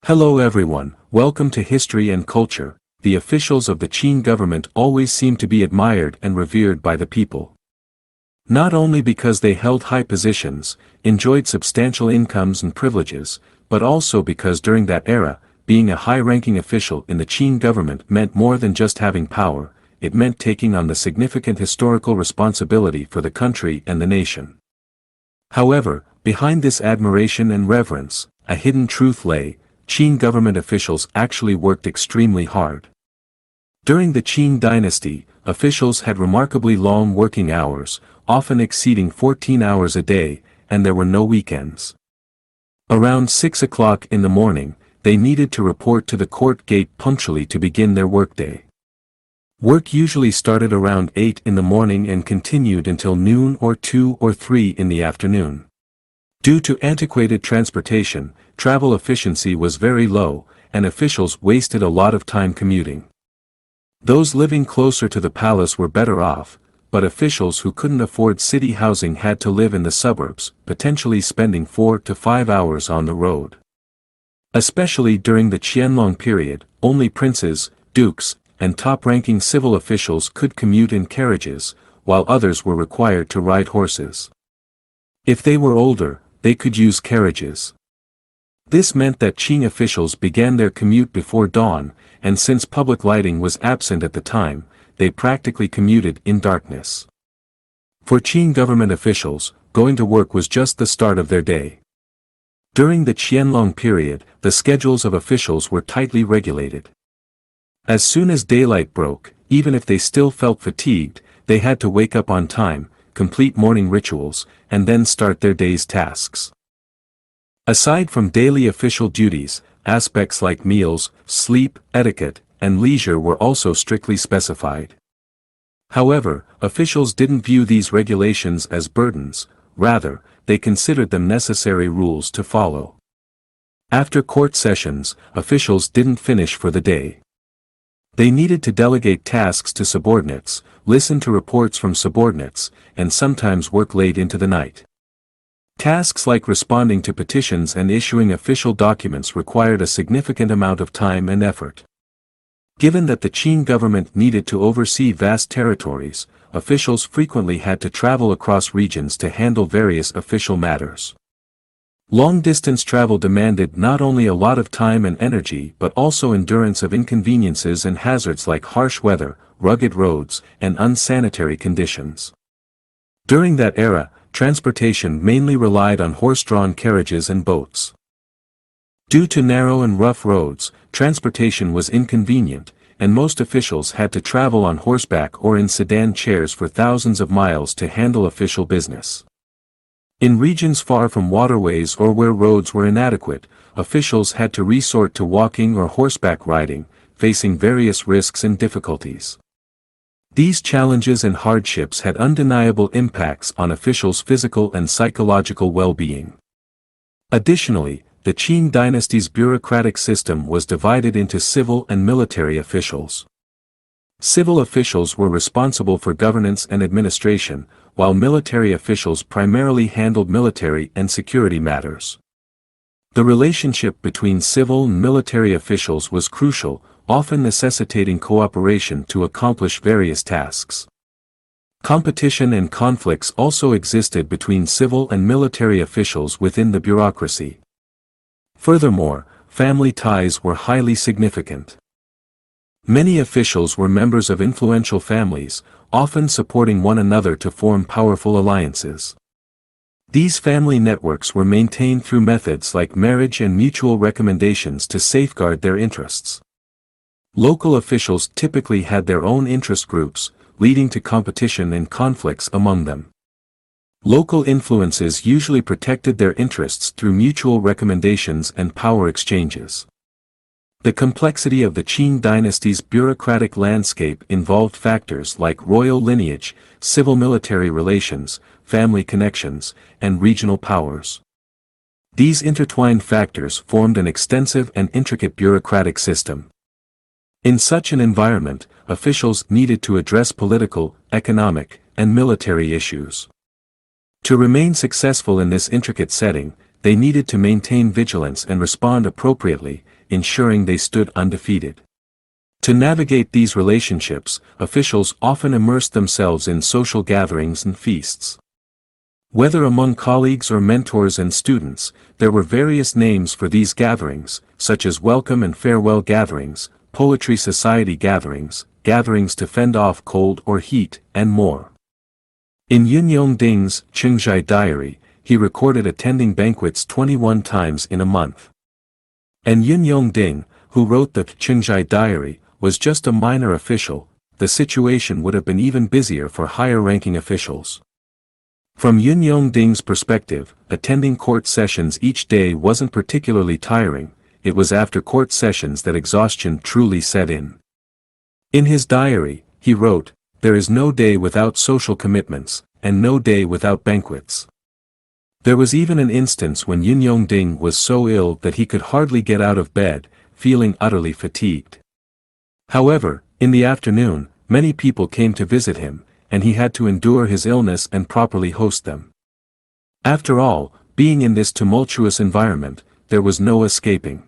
Hello everyone, welcome to History and Culture. The officials of the Qing government always seem to be admired and revered by the people. Not only because they held high positions, enjoyed substantial incomes and privileges, but also because during that era, being a high-ranking official in the Qing government meant more than just having power, it meant taking on the significant historical responsibility for the country and the nation. However, behind this admiration and reverence, a hidden truth lay. Qing government officials actually worked extremely hard. During the Qing Dynasty, officials had remarkably long working hours, often exceeding 14 hours a day, and there were no weekends. Around 6 o'clock in the morning, they needed to report to the court gate punctually to begin their workday. Work usually started around 8 in the morning and continued until noon or 2 or 3 in the afternoon. Due to antiquated transportation, travel efficiency was very low, and officials wasted a lot of time commuting. Those living closer to the palace were better off, but officials who couldn't afford city housing had to live in the suburbs, potentially spending 4 to 5 hours on the road. Especially during the Qianlong period, only princes, dukes, and top-ranking civil officials could commute in carriages, while others were required to ride horses. If they were older, they could use carriages. This meant that Qing officials began their commute before dawn, and since public lighting was absent at the time, they practically commuted in darkness. For Qing government officials, going to work was just the start of their day. During the Qianlong period, the schedules of officials were tightly regulated. As soon as daylight broke, even if they still felt fatigued, they had to wake up on time, complete morning rituals, and then start their day's tasks. Aside from daily official duties, aspects like meals, sleep, etiquette, and leisure were also strictly specified. However, officials didn't view these regulations as burdens, rather, they considered them necessary rules to follow. After court sessions, officials didn't finish for the day. They needed to delegate tasks to subordinates, listen to reports from subordinates, and sometimes work late into the night. Tasks like responding to petitions and issuing official documents required a significant amount of time and effort. Given that the Qing government needed to oversee vast territories, officials frequently had to travel across regions to handle various official matters. Long-distance travel demanded not only a lot of time and energy but also endurance of inconveniences and hazards like harsh weather, rugged roads, and unsanitary conditions. During that era, transportation mainly relied on horse-drawn carriages and boats. Due to narrow and rough roads, transportation was inconvenient, and most officials had to travel on horseback or in sedan chairs for thousands of miles to handle official business. In regions far from waterways or where roads were inadequate, officials had to resort to walking or horseback riding, facing various risks and difficulties. These challenges and hardships had undeniable impacts on officials' physical and psychological well-being. Additionally, the Qing dynasty's bureaucratic system was divided into civil and military officials. Civil officials were responsible for governance and administration, while military officials primarily handled military and security matters. The relationship between civil and military officials was crucial, often necessitating cooperation to accomplish various tasks. Competition and conflicts also existed between civil and military officials within the bureaucracy. Furthermore, family ties were highly significant. Many officials were members of influential families, often supporting one another to form powerful alliances. These family networks were maintained through methods like marriage and mutual recommendations to safeguard their interests. Local officials typically had their own interest groups, leading to competition and conflicts among them. Local influences usually protected their interests through mutual recommendations and power exchanges. The complexity of the Qing dynasty's bureaucratic landscape involved factors like royal lineage, civil-military relations, family connections, and regional powers. These intertwined factors formed an extensive and intricate bureaucratic system. In such an environment, officials needed to address political, economic, and military issues. To remain successful in this intricate setting, they needed to maintain vigilance and respond appropriately, ensuring they stood undefeated. To navigate these relationships, officials often immersed themselves in social gatherings and feasts. Whether among colleagues or mentors and students, there were various names for these gatherings, such as welcome and farewell gatherings, poetry society gatherings, gatherings to fend off cold or heat, and more. In Yongzheng's Qing diary, he recorded attending banquets 21 times in a month. And Yongzheng, who wrote the Qing diary, was just a minor official. The situation would have been even busier for higher-ranking officials. From Yongzheng's perspective, attending court sessions each day wasn't particularly tiring. It was after court sessions that exhaustion truly set in. In his diary, he wrote, "There is no day without social commitments, and no day without banquets." There was even an instance when Yongzheng was so ill that he could hardly get out of bed, feeling utterly fatigued. However, in the afternoon, many people came to visit him, and he had to endure his illness and properly host them. After all, being in this tumultuous environment, there was no escaping.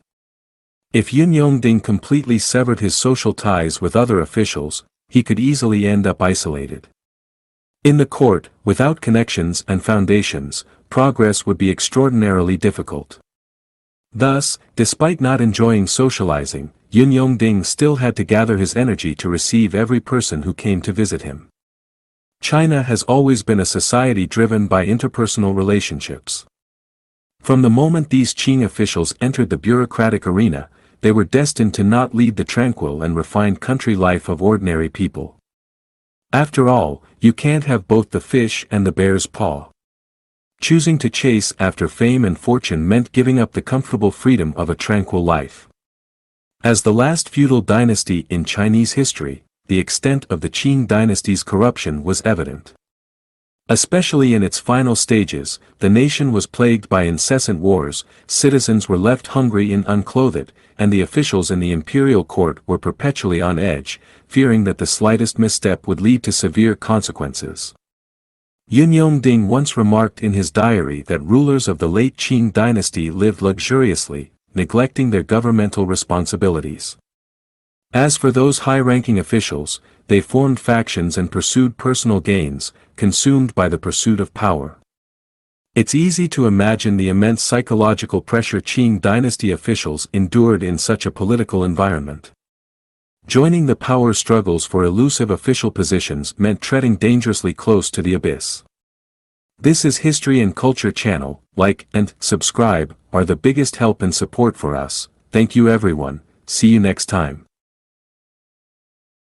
If Yongzheng completely severed his social ties with other officials, he could easily end up isolated. In the court, without connections and foundations, progress would be extraordinarily difficult. Thus, despite not enjoying socializing, Yongzheng still had to gather his energy to receive every person who came to visit him. China has always been a society driven by interpersonal relationships. From the moment these Qing officials entered the bureaucratic arena, they were destined to not lead the tranquil and refined country life of ordinary people. After all, you can't have both the fish and the bear's paw. Choosing to chase after fame and fortune meant giving up the comfortable freedom of a tranquil life. As the last feudal dynasty in Chinese history, the extent of the Qing dynasty's corruption was evident. Especially in its final stages, the nation was plagued by incessant wars, citizens were left hungry and unclothed, and the officials in the imperial court were perpetually on edge, fearing that the slightest misstep would lead to severe consequences. Yongzheng once remarked in his diary that rulers of the late Qing dynasty lived luxuriously, neglecting their governmental responsibilities. As for those high-ranking officials, they formed factions and pursued personal gains, consumed by the pursuit of power. It's easy to imagine the immense psychological pressure Qing dynasty officials endured in such a political environment. Joining the power struggles for elusive official positions meant treading dangerously close to the abyss. This is History and Culture channel. Like and subscribe are the biggest help and support for us. Thank you everyone. See you next time.